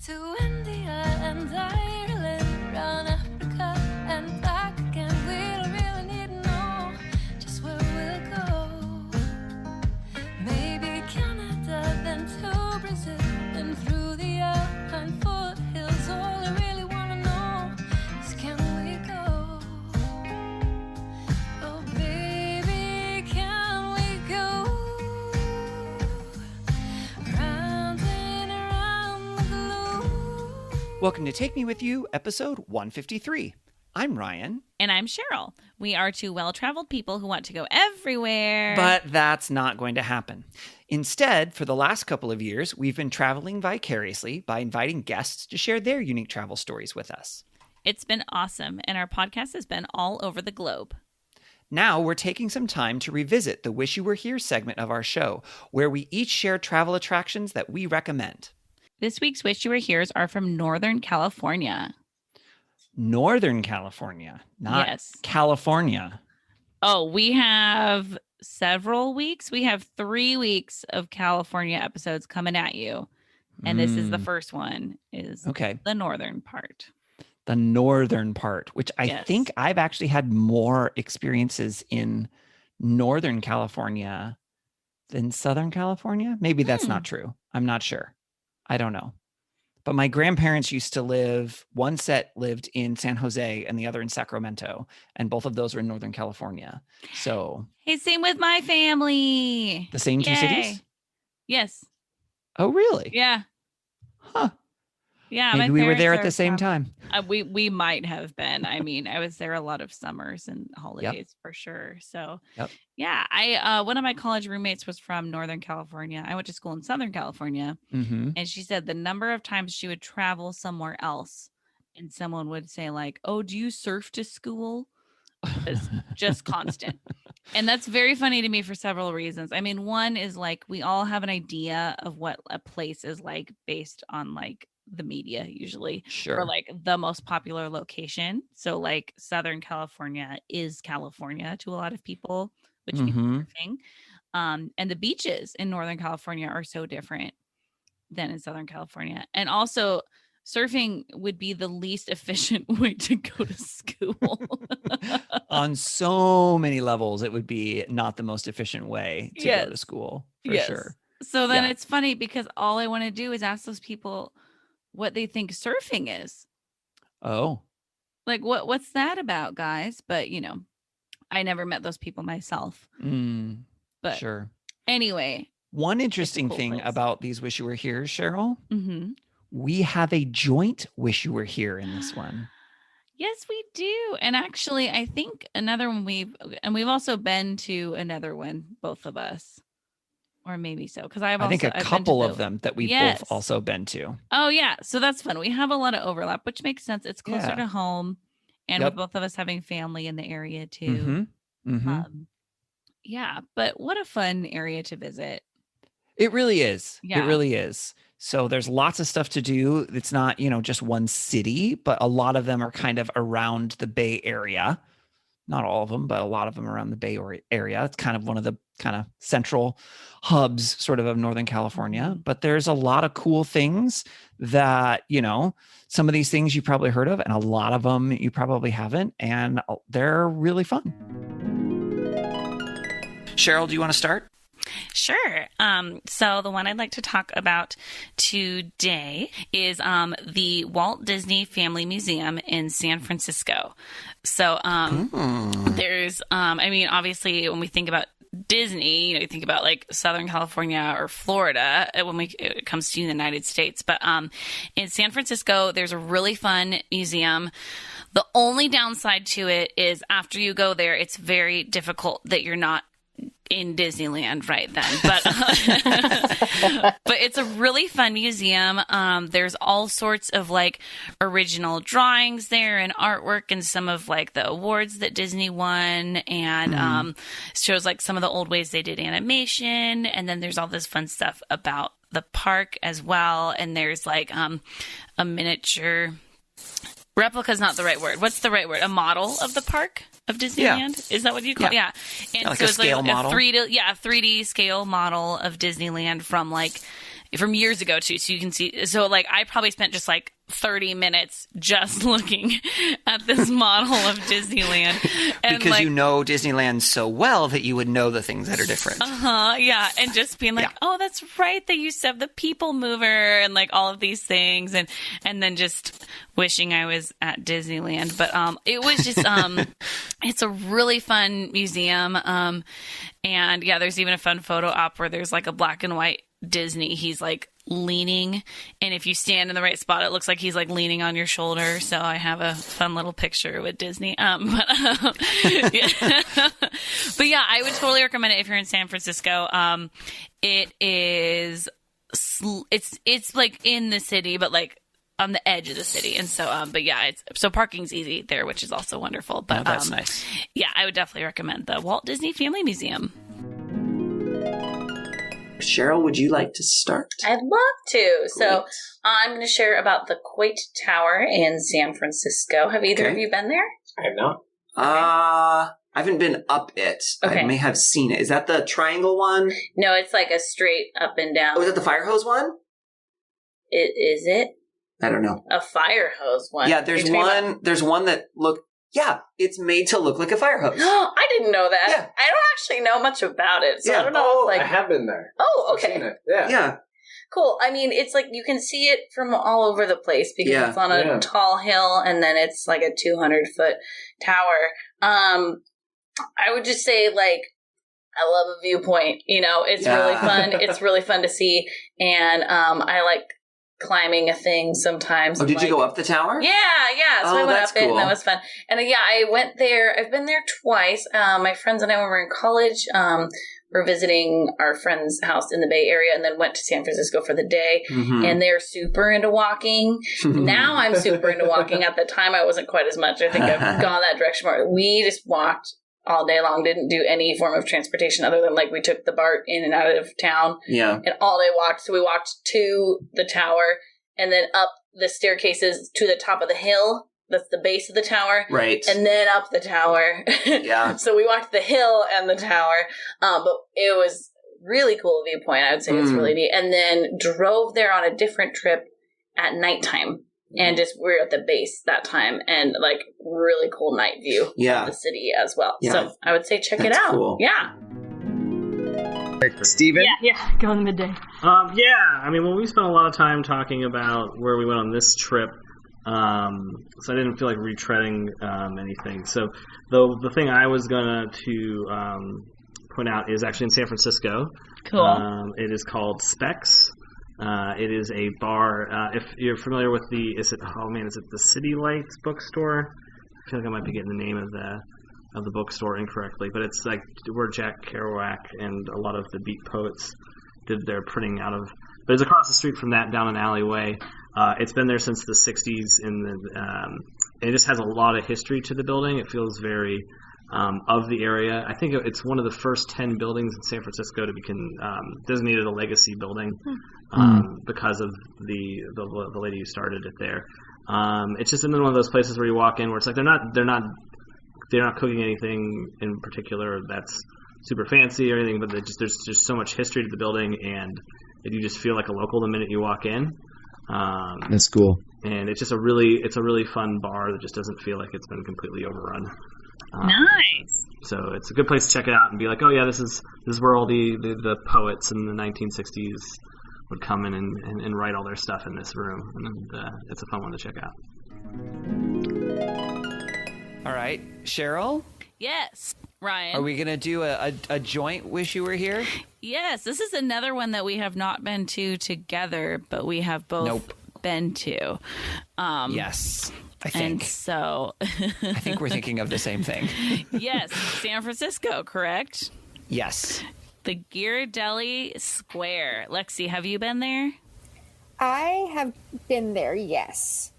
to India and Ireland, round Africa and back again. We don't really need to know just where we'll go. Maybe Canada, then to Brazil, then through the Alpine foothills. All I really want to know is, can we go? Oh baby, can we go? Round and around the globe. Welcome to Take Me With You, episode 153. I'm Ryan. And I'm Cheryl. We are two well-traveled people who want to go everywhere. But that's not going to happen. Instead, for the last couple of years, we've been traveling vicariously by inviting guests to share their unique travel stories with us. It's been awesome, and our podcast has been all over the globe. Now we're taking some time to revisit the Wish You Were Here segment of our show, where we each share travel attractions that we recommend. This week's Wish You Were Here's are from Northern California. Northern California, not Yes. California. Oh, we have several weeks. We have 3 weeks of California episodes coming at you. And this is the first one, is Okay. the northern part. The northern part, which I Yes. think I've actually had more experiences in Northern California than Southern California. Maybe that's not true. I'm not sure. I don't know. But my grandparents used to live, one set lived in San Jose and the other in Sacramento. And both of those were in Northern California. So Hey, same with my family. the same two Yay. cities? Yes. Oh, really? Yeah. Huh. Yeah. Maybe my we were parents there at are the same from- time. We might have been. I mean, I was there a lot of summers and holidays for sure. So Yep. yeah, I one of my college roommates was from Northern California. I went to school in Southern California, Mm-hmm. and she said the number of times she would travel somewhere else and someone would say like, "Oh, do you surf to school?" Is just constant. And that's very funny to me for several reasons. I mean, one is like we all have an idea of what a place is like based on like the media usually, Sure. or like the most popular location. So like Southern California is California to a lot of people, which means Mhm. surfing. And the beaches in Northern California are so different than in Southern California. And also surfing would be the least efficient way to go to school. On so many levels, it would be not the most efficient way to go to Yes. school, for Yes. sure. So then Yeah. it's funny because all I want to do is ask those people what they think surfing is. Oh, Like what's that about, guys? But I never met those people myself. But sure. anyway. One interesting cool thing place. about these Wish You Were Here, Cheryl, Mhm. we have a joint Wish You Were Here in this one. Yes, we do. And actually, I think another one we've also been to another one, both of us. Or maybe so. Because I think a I've been to couple of the- them that we've Yes. both also been to. Oh, yeah. So that's fun. We have a lot of overlap, which makes sense. It's closer Yeah. to home. And Yep. with both of us having family in the area too. Mm-hmm. Yeah. But what a fun area to visit. It really is. Yeah. It really is. So there's lots of stuff to do. It's not, just one city, but a lot of them are kind of around the Bay Area. Not all of them, but a lot of them around the Bay Area. It's kind of one of the kind of central hubs sort of Northern California. But there's a lot of cool things that, some of these things you probably heard of and a lot of them you probably haven't. And they're really fun. Cheryl, do you want to start? Sure. So the one I'd like to talk about today is the Walt Disney Family Museum in San Francisco. So there's, obviously when we think about Disney, you think about like Southern California or Florida when it comes to the United States. But in San Francisco, there's a really fun museum. The only downside to it is after you go there, it's very difficult that you're not in Disneyland right then, but it's a really fun museum. There's all sorts of like original drawings there and artwork and some of like the awards that Disney won, and shows like some of the old ways they did animation. And then there's all this fun stuff about the park as well. And there's like a miniature replica is not the right word. What's the right word? A model of the park of Disneyland? Yeah. Is that what you call it? Yeah. And like so a it's scale like model. a 3D scale model of Disneyland from like from years ago too. So you can see, so like I probably spent just like 30 minutes just looking at this model of Disneyland. And because you know Disneyland so well that you would know the things that are different. Yeah. And just being like, oh, that's right. They used to have the people mover and like all of these things. And then just wishing I was at Disneyland. But it was just, it's a really fun museum. And yeah, there's even a fun photo op where there's like a black and white Disney. He's like leaning, and if you stand in the right spot, it looks like he's like leaning on your shoulder. So I have a fun little picture with Disney. Yeah. But yeah, I would totally recommend it if you're in San Francisco. It is, it's like in the city, but like on the edge of the city. And so, but yeah, so parking's easy there, which is also wonderful. But that's nice. Yeah, I would definitely recommend the Walt Disney Family Museum. Cheryl, would you like to start? I'd love to. So I'm going to share about the Coit Tower in San Francisco. Have either of you been there? I have not. I haven't been up it. Okay. I may have seen it. Is that the triangle one? No, it's like a straight up and down. Oh, is that the fire hose one? Is it? I don't know. A fire hose one. Yeah, there's one. There's one that it's made to look like a fire hose. I didn't know that. Yeah. I don't actually know much about it, so I don't know. Oh, Like, I have been there. oh, I've okay. seen it. Yeah. Yeah. Cool. I mean, it's like you can see it from all over the place because it's on a tall hill, and then it's like a 200-foot tower. I would just say, like, I love a viewpoint. You know, it's really fun. It's really fun to see, and I like climbing a thing sometimes. Oh, did you go up the tower? Yeah. So I went up it, and that was fun. And I went there. I've been there twice. My friends and I, when we were in college, were visiting our friend's house in the Bay Area, and then went to San Francisco for the day. Mm-hmm. And they're super into walking. Now I'm super into walking. At the time, I wasn't quite as much. I think I've gone that direction more. We just walked all day long, didn't do any form of transportation other than like we took the BART in and out of town. Yeah. And all day walked. So we walked to the tower and then up the staircases to the top of the hill. That's the base of the tower. Right. And then up the tower. Yeah. So we walked the hill and the tower. But it was really cool viewpoint. I would say it's really neat. And then drove there on a different trip at nighttime. And just we were at the base that time, and like really cool night view of the city as well. Yeah. So I would say check it out. Cool. Yeah. Steven? Yeah, go in the midday. I mean, well, we spent a lot of time talking about where we went on this trip, so I didn't feel like retreading anything. So the thing I was going to point out is actually in San Francisco. Cool. It is called Specs. It is a bar. If you're familiar with is it the City Lights bookstore? I feel like I might be getting the name of the bookstore incorrectly, but it's like where Jack Kerouac and a lot of the Beat poets did their printing out of. But it's across the street from that, down an alleyway. It's been there since the 60s, it just has a lot of history to the building. It feels very of the area. I think it's one of the first 10 buildings in San Francisco to be designated a legacy building because of the lady who started it there. It's just another one of those places where you walk in where it's like they're not cooking anything in particular that's super fancy or anything, but there's just so much history to the building, and you just feel like a local the minute you walk in. That's cool. And it's just a really fun bar that just doesn't feel like it's been completely overrun. Nice. So it's a good place to check it out and be like, oh yeah, this is where all the poets in the 1960s would come in and write all their stuff in this room, and it's a fun one to check out. All right, Cheryl? Yes. Ryan? Are we going to do a joint Wish You Were Here? Yes, this is another one that we have not been to together, but we have both been to. Yes, I think. And so... I think we're thinking of the same thing. Yes, San Francisco, correct? Yes. The Ghirardelli Square. Lexi, have you been there? I have been there, yes.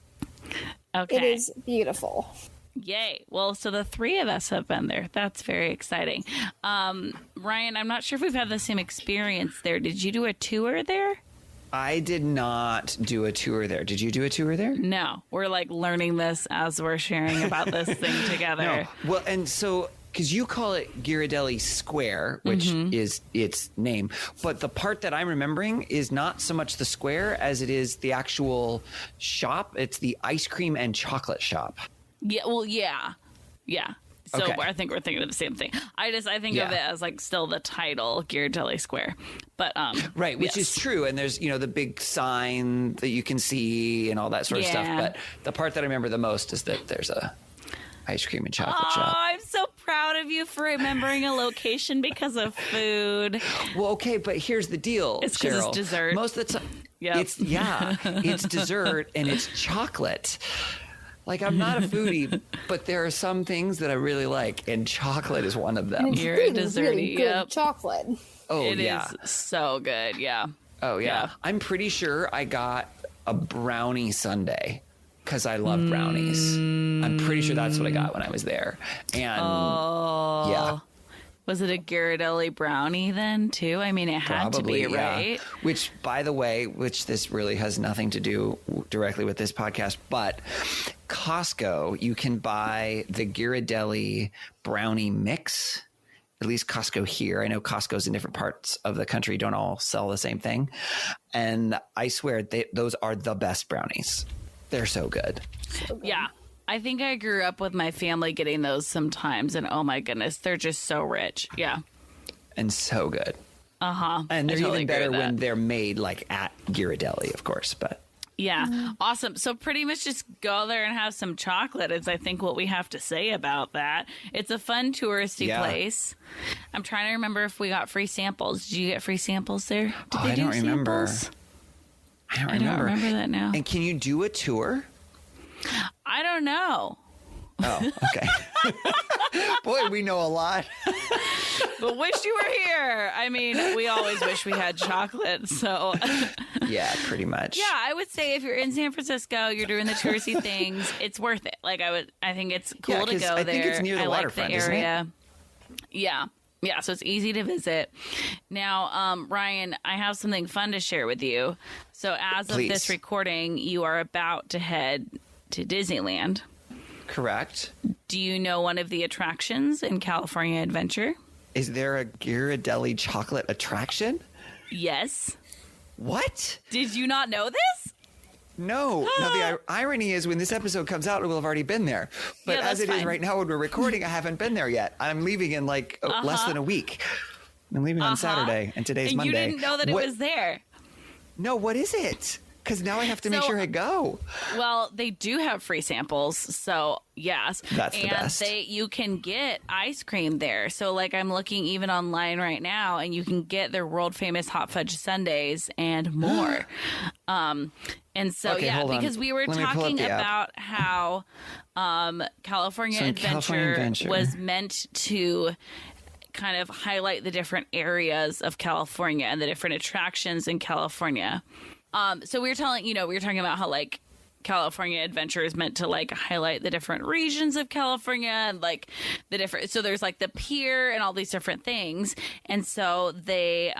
Okay. It is beautiful. Yay. Well, so the three of us have been there. That's very exciting. Ryan, I'm not sure if we've had the same experience there. Did you do a tour there? I did not do a tour there. Did you do a tour there? No. We're like learning this as we're sharing about this thing together. No. Well, and so because you call it Ghirardelli Square, which is its name, but the part that I'm remembering is not so much the square as it is the actual shop. It's the ice cream and chocolate shop. Yeah. Well, yeah. So Okay. I think we're thinking of the same thing. I think of it as like still the title Ghirardelli Square, but right, which is true. And there's the big sign that you can see and all that sort of stuff. But the part that I remember the most is that there's a ice cream and chocolate shop. I'm so proud of you for remembering a location because of food. Well, okay, but here's the deal, It's because Cheryl. it's dessert. Most of the time, Yep. it's dessert and it's chocolate. Like, I'm not a foodie, but there are some things that I really like, and chocolate is one of them. And it's You're really, a desserty, really good yep. chocolate. Oh, It yeah. is so good. Yeah. Oh, yeah. Yeah. I'm pretty sure I got a brownie sundae because I love brownies. I'm pretty sure that's what I got when I was there. And yeah. Was it a Ghirardelli brownie then too? I mean, it had to be, yeah. right? Which, by the way, this really has nothing to do directly with this podcast, but Costco, you can buy the Ghirardelli brownie mix. At least Costco here. I know Costco's in different parts of the country don't all sell the same thing. And I swear, those are the best brownies. They're so good. Yeah. I think I grew up with my family getting those sometimes, and oh my goodness, they're just so rich. Yeah. And so good. Uh-huh. And they're totally even agree better with when that. they're made like at Ghirardelli, of course. But Yeah. Awesome. So pretty much just go there and have some chocolate is I think what we have to say about that. It's a fun touristy place. I'm trying to remember if we got free samples. Did you get free samples there? Did I don't remember. samples? I don't I don't remember that now. And can you do a tour? I don't know. Oh, okay. Boy, we know a lot. But wish you were here. I mean, we always wish we had chocolate. So Yeah, pretty much. yeah, I would say if you're in San Francisco, you're doing the touristy things, it's worth it. Like I think it's cool Yeah, to 'cause go I there. think it's near the I like waterfront, the isn't it? area. Yeah. Yeah, so it's easy to visit. Now, Ryan, I have something fun to share with you. So as of Please. this recording, you are about to head to Disneyland. Correct. Do you know one of the attractions in California Adventure? Is there a Ghirardelli chocolate attraction? Yes. What? Did you not know this? No. Now, the irony is when this episode comes out, it will have already been there. But Yeah, as it that's is fine. right now when we're recording, I haven't been there yet. I'm leaving in like less than a week. I'm leaving on Saturday, and today's And Monday. you didn't know that it was there. No, what is it? Because now I have to make So- sure I go. Well, they do have free samples, so yes. That's the best. You can get ice cream there. So like I'm looking even online right now and you can get their world famous hot fudge sundaes and more. And so Okay, yeah, hold on. because we were Let me pull up talking the app. about how California So in Adventure California Adventure. was meant to kind of highlight the different areas of California and the different attractions in California. So we were talking about how like California Adventure is meant to like highlight the different regions of California and like the different, so there's like the pier and all these different things. And so they,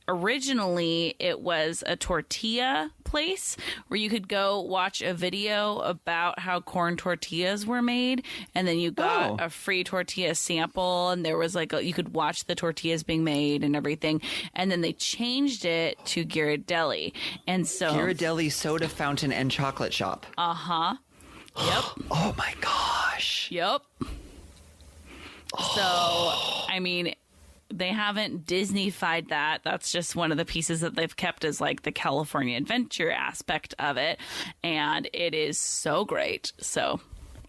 originally it was a tortilla place where you could go watch a video about how corn tortillas were made. And then you got a free tortilla sample and there was like, you could watch the tortillas being made and everything. And then they changed it to Ghirardelli. And so Ghirardelli soda fountain and chocolate shop. Yep. Oh my gosh. Yep. So, I mean, they haven't Disney-fied that. That's just one of the pieces that they've kept as like the California Adventure aspect of it. And it is so great. So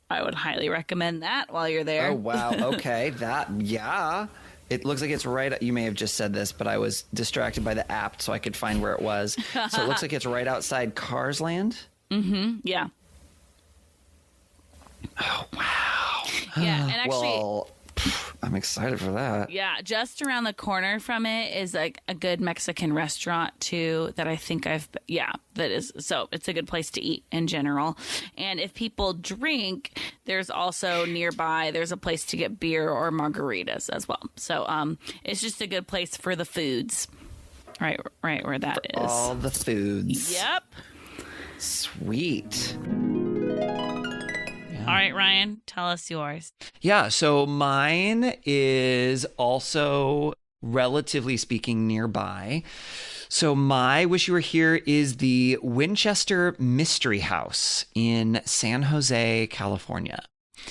I would highly recommend that while you're there. Oh, wow. Okay. Yeah. It looks like it's right. You may have just said this, but I was distracted by the app so I could find where it was. So it looks like it's right outside Cars Land. Yeah. Oh, wow. Yeah. And actually, Well, I'm excited for that. yeah, just around the corner from it is like a good Mexican restaurant too that I think that is, so it's a good place to eat in general. And if people drink, there's also nearby, there's a place to get beer or margaritas as well. So it's just a good place for the foods. Right where that is. All the foods. Yep. Sweet. All right, Ryan, tell us yours. Yeah, so mine is also relatively speaking nearby. So my Wish You Were Here is the Winchester Mystery House in San Jose, California.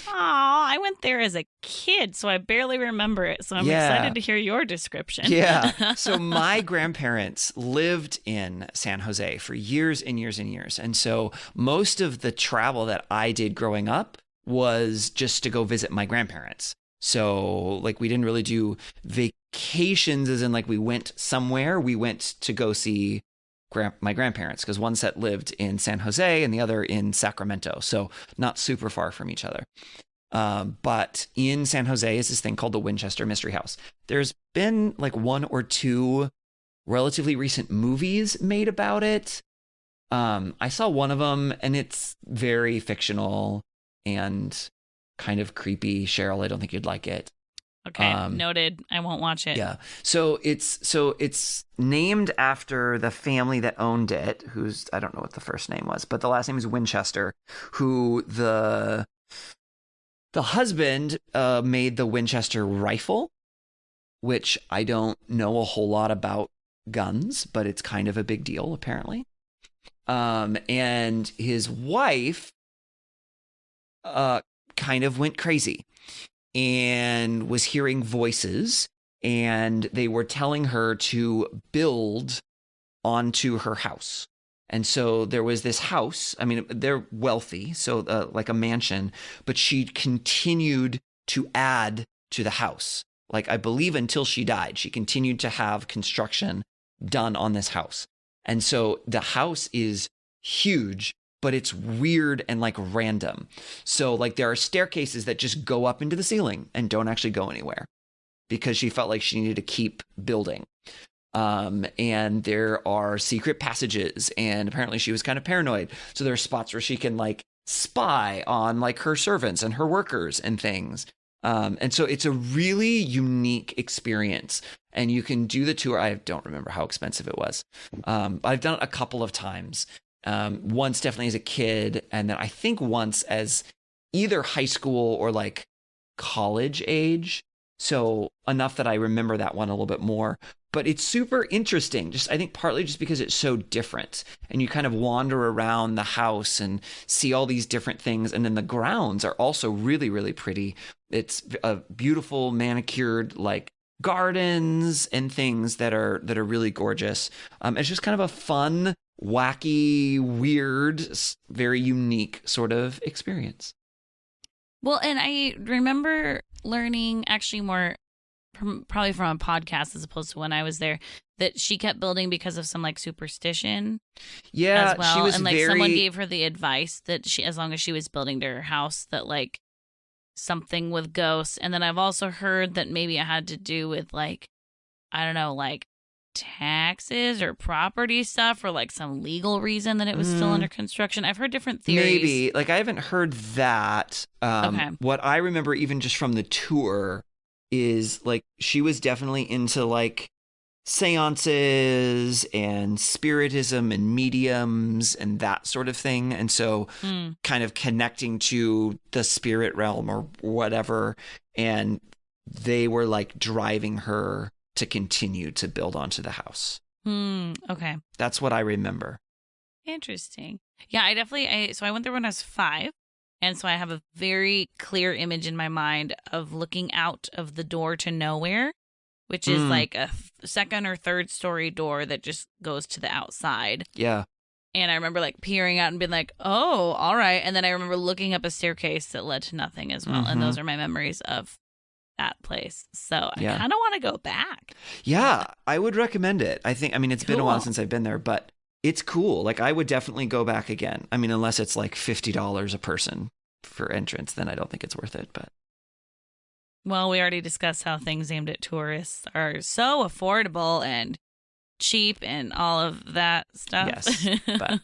Oh, I went there as a kid, so I barely remember it. So I'm excited to hear your description. Yeah. So my grandparents lived in San Jose for years and years and years. And so most of the travel that I did growing up was just to go visit my grandparents. So like we didn't really do vacations as in like we went somewhere. We went to go see my grandparents because one set lived in San Jose and the other in Sacramento. So not super far from each other. But in San Jose is this thing called the Winchester Mystery House. There's been like 1 or 2 relatively recent movies made about it. I saw one of them and it's very fictional and kind of creepy. Cheryl, I don't think you'd like it. Okay, noted. I won't watch it. Yeah. So it's named after the family that owned it, who's, I don't know what the first name was, but the last name is Winchester, who the husband made the Winchester rifle, which I don't know a whole lot about guns, but it's kind of a big deal apparently. And his wife kind of went crazy and was hearing voices, and they were telling her to build onto her house. And so there was this house. I mean, they're wealthy, so like a mansion, but she continued to add to the house. Like, I believe until she died, she continued to have construction done on this house. And so the house is huge, but it's weird and like random. So like there are staircases that just go up into the ceiling and don't actually go anywhere because she felt like she needed to keep building. And there are secret passages, and apparently she was kind of paranoid. So there are spots where she can like spy on like her servants and her workers and things. And so it's a really unique experience, and you can do the tour. I don't remember how expensive it was. I've done it a couple of times. Once definitely as a kid, and then I think once as either high school or like college age. So enough that I remember that one a little bit more. But it's super interesting, just I think partly just because it's so different, and you kind of wander around the house and see all these different things. And then the grounds are also really, really pretty. It's a beautiful manicured like gardens and things that are really gorgeous. It's just kind of a fun, wacky, weird, very unique sort of experience. Well, and I remember learning actually more probably from a podcast as opposed to when I was there, that she kept building because of some like superstition. Yeah, as well. She was and like very... someone gave her the advice that she, as long as she was building to her house, that like something with ghosts. And then I've also heard that maybe it had to do with like, I don't know, like taxes or property stuff, or like some legal reason that it was still under construction. I've heard different theories. Maybe. Like I haven't heard that. Okay. What I remember even just from the tour is like she was definitely into like seances and spiritism and mediums and that sort of thing. And so kind of connecting to the spirit realm or whatever. And they were like driving her to continue to build onto the house. Okay. That's what I remember. Interesting. Yeah, so I went there when I was 5. And so I have a very clear image in my mind of looking out of the door to nowhere, which is like a second or third story door that just goes to the outside. Yeah. And I remember like peering out and being like, oh, all right. And then I remember looking up a staircase that led to nothing as well. And those are my memories of that place. So I kind of want to go back. Yeah, I would recommend it. I mean, it's been a while since I've been there, but it's cool. Like I would definitely go back again. I mean, unless it's like $50 a person for entrance, then I don't think it's worth it. But well, we already discussed how things aimed at tourists are so affordable and cheap and all of that stuff. Yes. But,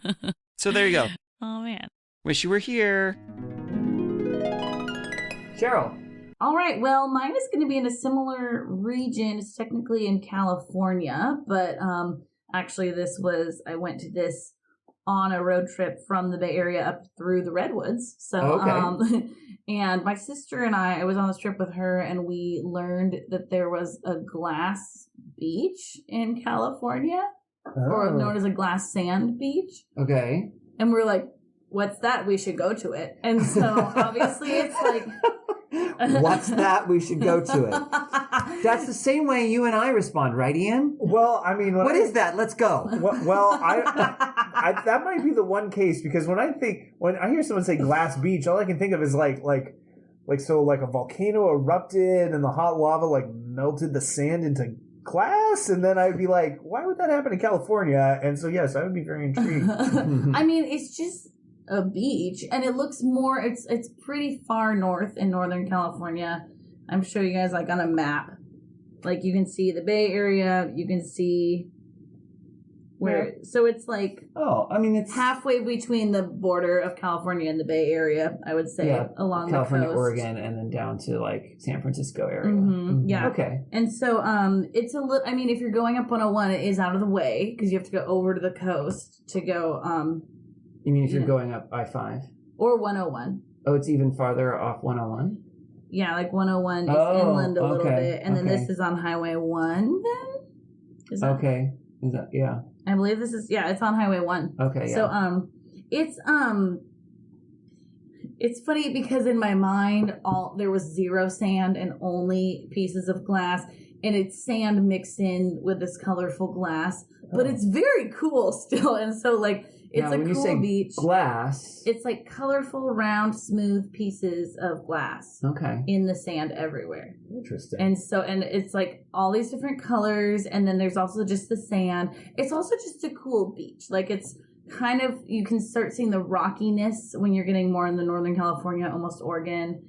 so there you go. Oh man. Wish you were here. Cheryl. All right. Well, mine is going to be in a similar region. It's technically in California, but actually I went to this on a road trip from the Bay Area up through the Redwoods. So, and my sister and I was on this trip with her, and we learned that there was a glass beach in California, or known as a glass sand beach. Okay. And we're like, what's that? We should go to it. And so obviously it's like, what's that? We should go to it. That's the same way you and I respond, right, Ian? Well, I mean, what is that? Let's go. Well, I that might be the one case, because when I hear someone say glass beach, all I can think of is like a volcano erupted and the hot lava like melted the sand into glass, and then I'd be like, why would that happen in California? And so yes, I would be very intrigued. I mean, it's just a beach, and it looks more, it's pretty far north in Northern California. I'm sure you guys like on a map, like you can see the Bay Area, you can see where, so it's like, it's halfway between the border of California and the Bay Area, I would say, along California, the coast. Oregon, and then down to like San Francisco area. Yeah. Okay. And so, it's a little, I mean, if you're going up 101, it is out of the way because you have to go over to the coast to go, you mean if you're going up I-5? Or 101. Oh, it's even farther off 101? Yeah, like 101 is inland a little bit. And then this is on Highway 1 then? Is that, okay. Is that, yeah. I believe this is, it's on Highway 1. Okay, yeah. So, it's funny because in my mind, there was zero sand and only pieces of glass. And it's sand mixed in with this colorful glass. But it's very cool still. And so, like, it's now, a when cool you say beach. Glass. It's like colorful, round, smooth pieces of glass. Okay. In the sand everywhere. Interesting. And so, and it's like all these different colors. And then there's also just the sand. It's also just a cool beach. Like, it's kind of, you can start seeing the rockiness when you're getting more in the Northern California, almost Oregon,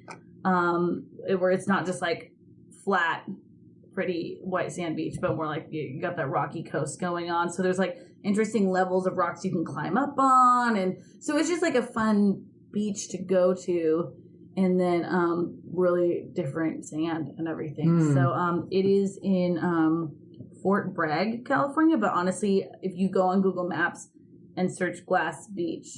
where it's not just like flat, pretty white sand beach, but more like you got that rocky coast going on. So there's like interesting levels of rocks you can climb up on, and so it's just like a fun beach to go to, and then really different sand and everything. So it is in Fort Bragg, California, but honestly, if you go on Google Maps and search Glass Beach,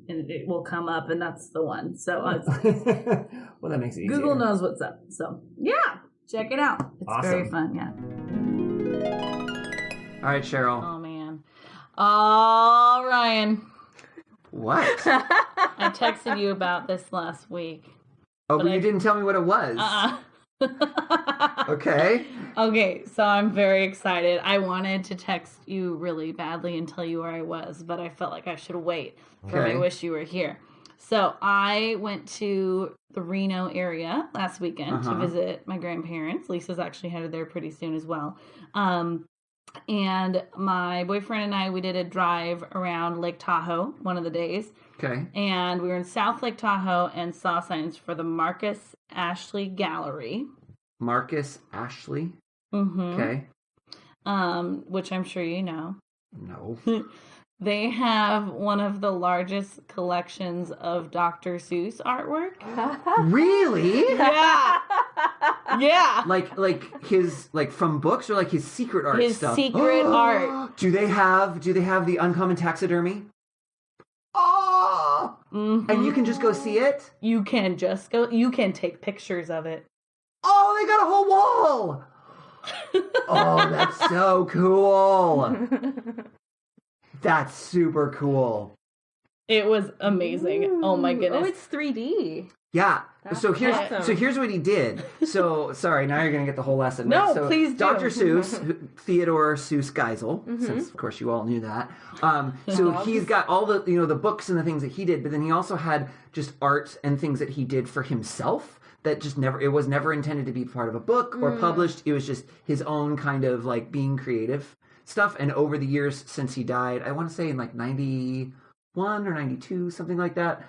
and it will come up, and that's the one. So well, that makes it easier. Google knows what's up. So yeah, check it out. It's awesome. very fun. Yeah. All right, Cheryl. Oh man. Oh, Ryan. What? I texted you about this last week. Oh, but you didn't tell me what it was. Okay. Okay, so I'm very excited. I wanted to text you really badly and tell you where I was, but I felt like I should wait. For I wish you were here. So I went to the Reno area last weekend to visit my grandparents. Lisa's actually headed there pretty soon as well. And my boyfriend and I, we did a drive around Lake Tahoe one of the days. Okay. And we were in South Lake Tahoe and saw signs for the Marcus Ashley Gallery. Marcus Ashley? Mm-hmm. Okay. Which I'm sure you know. No. They have one of the largest collections of Dr. Seuss artwork. Really? Yeah. Yeah. Like his from books, or like his secret art stuff? His secret art. Do they have the uncommon taxidermy? Oh. Mm-hmm. And you can just go see it? You can just go. You can take pictures of it. Oh, they got a whole wall. Oh, that's so cool. That's super cool. It was amazing. Ooh. Oh my goodness. Oh, it's 3D. Yeah. That's so here's awesome. here's what he did. So sorry, now you're gonna get the whole lesson. No, right? So please do. Dr. Seuss, Theodore Seuss Geisel, since of course you all knew that. So he's got all the the books and the things that he did, but then he also had just art and things that he did for himself that just it was never intended to be part of a book or published. It was just his own kind of like being creative stuff. And over the years since he died, I want to say in like 91 or 92, something like that,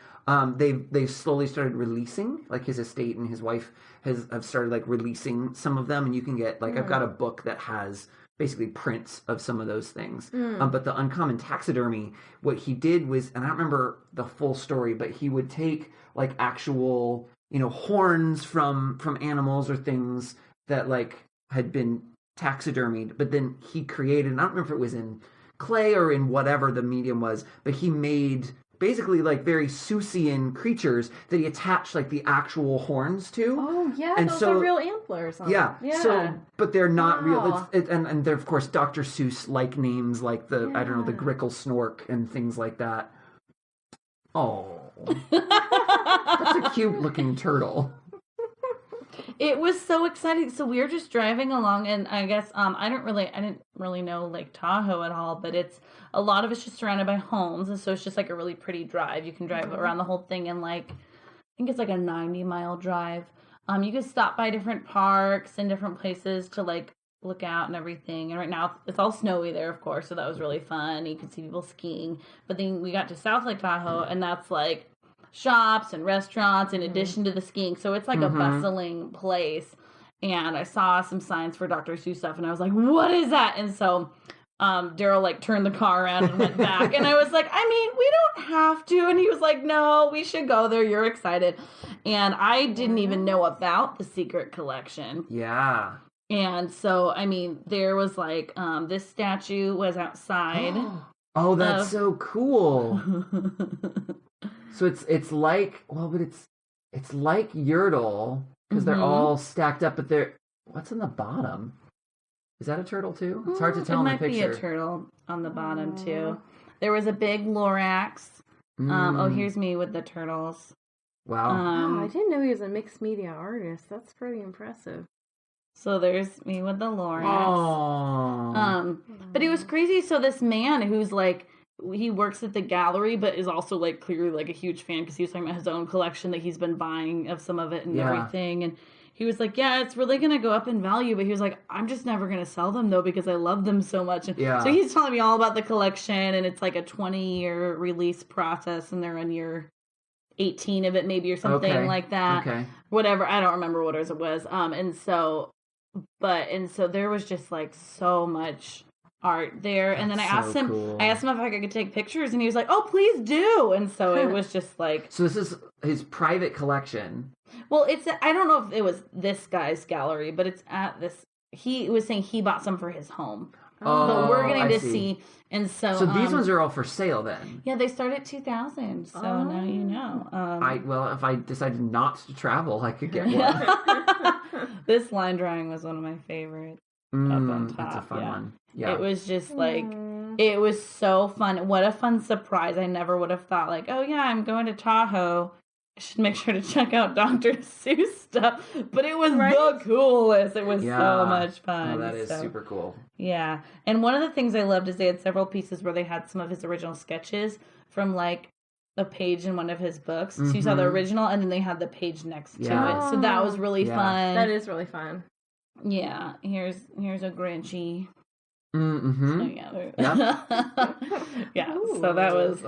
they've slowly started releasing, like his estate and his wife have started like releasing some of them, and you can get like I've got a book that has basically prints of some of those things. But the uncommon taxidermy, what he did was, and I don't remember the full story, but he would take like actual horns from animals or things that like had been taxidermied, but then he created, and I don't remember if it was in clay or in whatever the medium was, but he made basically like very Seussian creatures that he attached like the actual horns to. Oh yeah, and those so, are real antlers. Yeah. So, but they're not Wow. real. And they're of course Dr. Seuss like names like the I don't know the Grickle Snork and things like that. Oh, that's a cute looking turtle. It was so exciting. So we were just driving along, and I guess I didn't really know Lake Tahoe at all, but a lot of it's just surrounded by homes, and so it's just like a really pretty drive. You can drive around the whole thing in like, I think it's like a 90-mile drive. You can stop by different parks and different places to like look out and everything. And right now it's all snowy there, of course, so that was really fun. You could see people skiing. But then we got to South Lake Tahoe, and that's like shops and restaurants in addition to the skiing. So it's like a bustling place. And I saw some signs for Dr. Seuss stuff, and I was like, what is that? And so Daryl like turned the car around and went back. And I was like, I mean, we don't have to. And he was like, no, we should go there. You're excited. And I didn't even know about the secret collection. Yeah. And so, I mean, there was like, this statue was outside. Oh, that's so cool. So it's like, well, but it's like Ghirardelli because they're all stacked up, but what's in the bottom? Is that a turtle too? It's hard to tell in the picture. It might be a turtle on the bottom too. There was a big Lorax. Oh, here's me with the turtles. Wow. I didn't know he was a mixed media artist. That's pretty impressive. So there's me with the Lorax. Oh. But it was crazy. So this man who's like, he works at the gallery, but is also like clearly like a huge fan because he was talking about his own collection that he's been buying of some of it and everything. And he was like, yeah, it's really going to go up in value. But he was like, I'm just never going to sell them though because I love them so much. And so he's telling me all about the collection, and it's like a 20-year release process, and they're on year 18 of it maybe or something like that. Okay. Whatever. I don't remember what it was. And so there was just like so much art there. And then I asked him if I could take pictures, and he was like, oh, please do. And so it was just like, so this is his private collection. Well, I don't know if it was this guy's gallery, but it's at this, he was saying he bought some for his home. But we're getting to see. And so these ones are all for sale then. Yeah, they start at 2,000. So now you know. If I decided not to travel, I could get one. This line drawing was one of my favorites. Up on top. That's a fun one. Yeah. It was just like, it was so fun. What a fun surprise. I never would have thought like, oh yeah, I'm going to Tahoe. I should make sure to check out Dr. Seuss stuff. But it was the coolest. It was so much fun. Oh, that is super cool. Yeah. And one of the things I loved is they had several pieces where they had some of his original sketches from like a page in one of his books. So you saw the original, and then they had the page next to it. So that was really fun. That is really fun. Yeah. Here's a Grinchy. Mm-hmm. So yeah. Ooh. So that was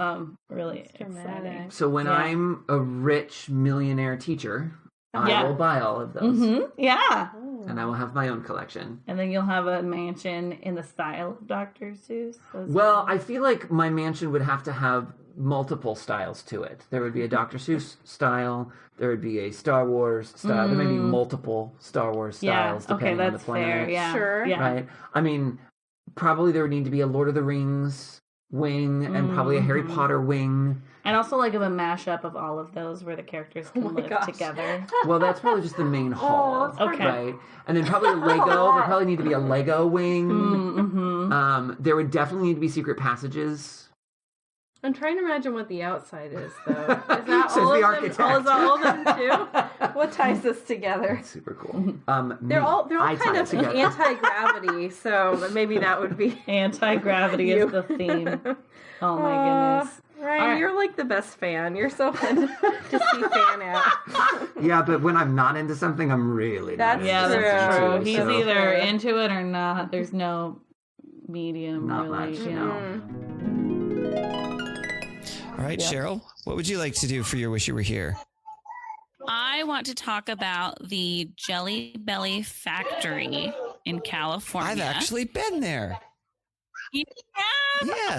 really exciting. So when I'm a rich millionaire teacher, I will buy all of those. Yeah. And I will have my own collection. And then you'll have a mansion in the style of Dr. Seuss. Well, I feel like my mansion would have to have multiple styles to it. There would be a Dr. Seuss style. There would be a Star Wars style. There may be multiple Star Wars styles depending on the planet. Fair. Yeah. Sure. Yeah. Right? I mean, probably there would need to be a Lord of the Rings wing and probably a Harry Potter wing. And also like of a mashup of all of those where the characters can live together. Well, that's probably just the main hall. Okay. Right? And then probably a Lego. There probably need to be a Lego wing. There would definitely need to be secret passages. I'm trying to imagine what the outside is, though. Is that Says all the of architect. them? Is that all of them too? What ties this together? That's super cool. They're all kind of anti-gravity, so maybe that would be anti-gravity is the theme. Oh my goodness. Ryan, you're like the best fan. You're so fun to see fan out. Yeah, but when I'm not into something, I'm really that's not into that's true. something, He's so. either into it or not. There's no medium Not really. much, No. All right, Cheryl, what would you like to do for your Wish You Were Here? I want to talk about the Jelly Belly Factory in California. I've actually been there. Yeah.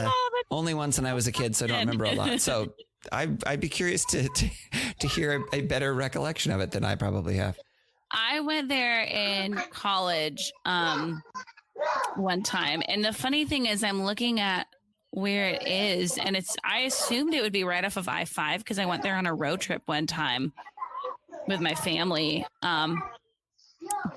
Oh, only once when I was a kid, so I don't remember a lot. So I'd be curious to hear a better recollection of it than I probably have. I went there in college one time. And the funny thing is I'm looking at where it is, and I assumed it would be right off of I-5 because I went there on a road trip one time with my family.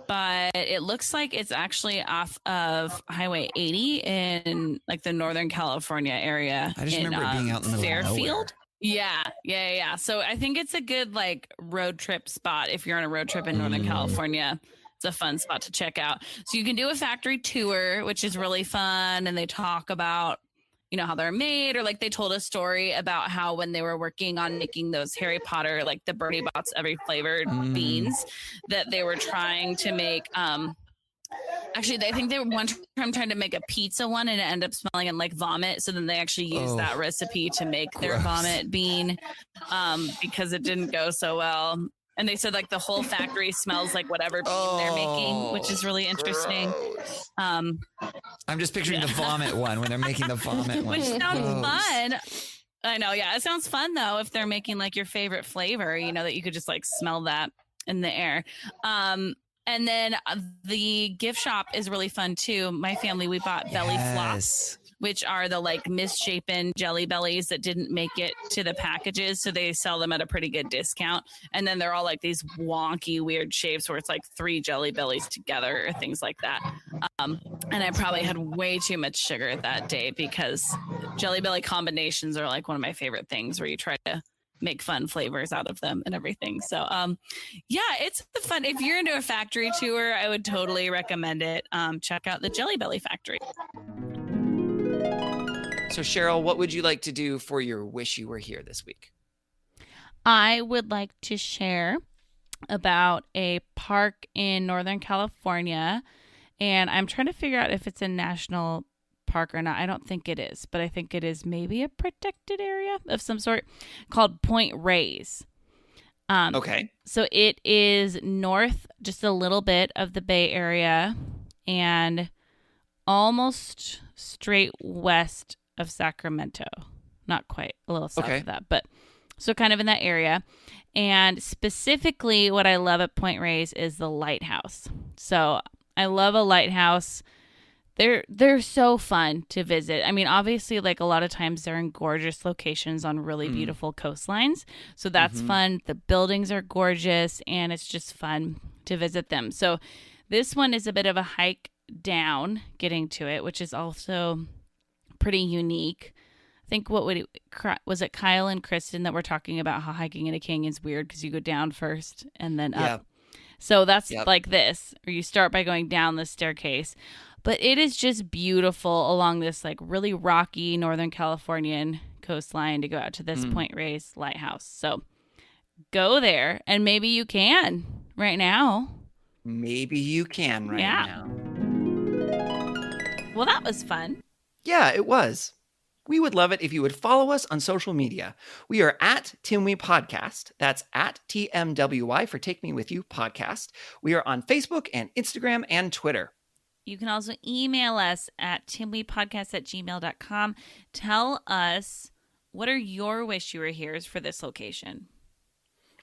But it looks like it's actually off of Highway 80 in like the Northern California area. I just remember it being out in the middle of nowhere. Fairfield. Yeah. So I think it's a good like road trip spot if you're on a road trip in Northern California. It's a fun spot to check out. So you can do a factory tour, which is really fun, and they talk about how they're made, or like they told a story about how when they were working on making those Harry Potter, like the Bertie Bott's every flavored beans, that they were trying to make. Actually, I think they were one time trying to make a pizza one, and it ended up smelling like vomit. So then they actually used that recipe to make their vomit bean because it didn't go so well. And they said like the whole factory smells like whatever bean they're making, which is really interesting. I'm just picturing the vomit one when they're making the vomit one. Which sounds fun. I know. Yeah. It sounds fun though. If they're making like your favorite flavor, that you could just like smell that in the air. And then the gift shop is really fun too. My family, we bought belly flops, which are the like misshapen Jelly Bellies that didn't make it to the packages. So they sell them at a pretty good discount. And then they're all like these wonky, weird shapes where it's like 3 Jelly Bellies together or things like that. And I probably had way too much sugar that day because Jelly Belly combinations are like one of my favorite things where you try to make fun flavors out of them and everything. So, it's fun. If you're into a factory tour, I would totally recommend it. Check out the Jelly Belly factory. So Cheryl, what would you like to do for your Wish You Were Here this week? I would like to share about a park in Northern California, and I'm trying to figure out if it's a national park or not. I don't think it is, but I think it is maybe a protected area of some sort called Point Reyes. Okay. So it is north, just a little bit of the Bay Area, and almost straight west of Sacramento. Not quite, a little south of that, but so kind of in that area. And specifically what I love at Point Reyes is the lighthouse. So I love a lighthouse. They're so fun to visit. I mean, obviously, like a lot of times they're in gorgeous locations on really beautiful coastlines. So that's fun. The buildings are gorgeous and it's just fun to visit them. So this one is a bit of a hike down getting to it, which is also pretty unique. I think was it Kyle and Kristen that were talking about how hiking in a canyon is weird because you go down first and then up. So that's like this, or you start by going down the staircase. But it is just beautiful along this like really rocky Northern Californian coastline to go out to this Point Reyes lighthouse. So go there, and maybe you can right now. Maybe you can right now. Well, that was fun. Yeah, it was. We would love it if you would follow us on social media. We are at Timwy Podcast. That's at TMWY for Take Me With You Podcast. We are on Facebook and Instagram and Twitter. You can also email us at timwypodcast@gmail.com. Tell us, what are your Wish You Were Here's for this location?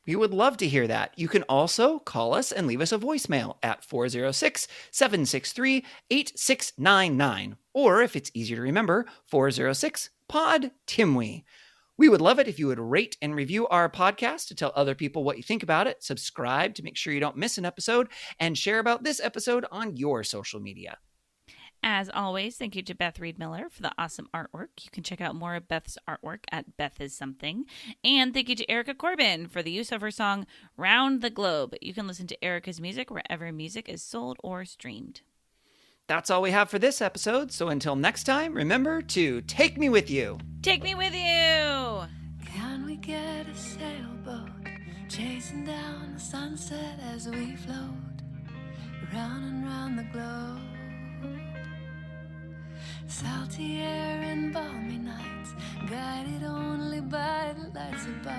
We would love to hear that. You can also call us and leave us a voicemail at 406-763-8699. Or if it's easier to remember, 406-POD-TIMWY. We would love it if you would rate and review our podcast to tell other people what you think about it, subscribe to make sure you don't miss an episode, and share about this episode on your social media. As always, thank you to Beth Reed Miller for the awesome artwork. You can check out more of Beth's artwork at Beth Is Something. And thank you to Erica Corbin for the use of her song Round the Globe. You can listen to Erica's music wherever music is sold or streamed. That's all we have for this episode. So until next time, remember to take me with you. Take me with you. Can we get a sailboat chasing down the sunset as we float round and round the globe? Salty air and balmy nights, guided only by the lights above,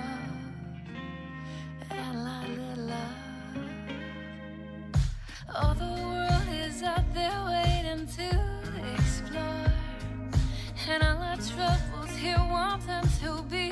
and light little love. Oh, the world is out there waiting to explore, and all our troubles here want them to be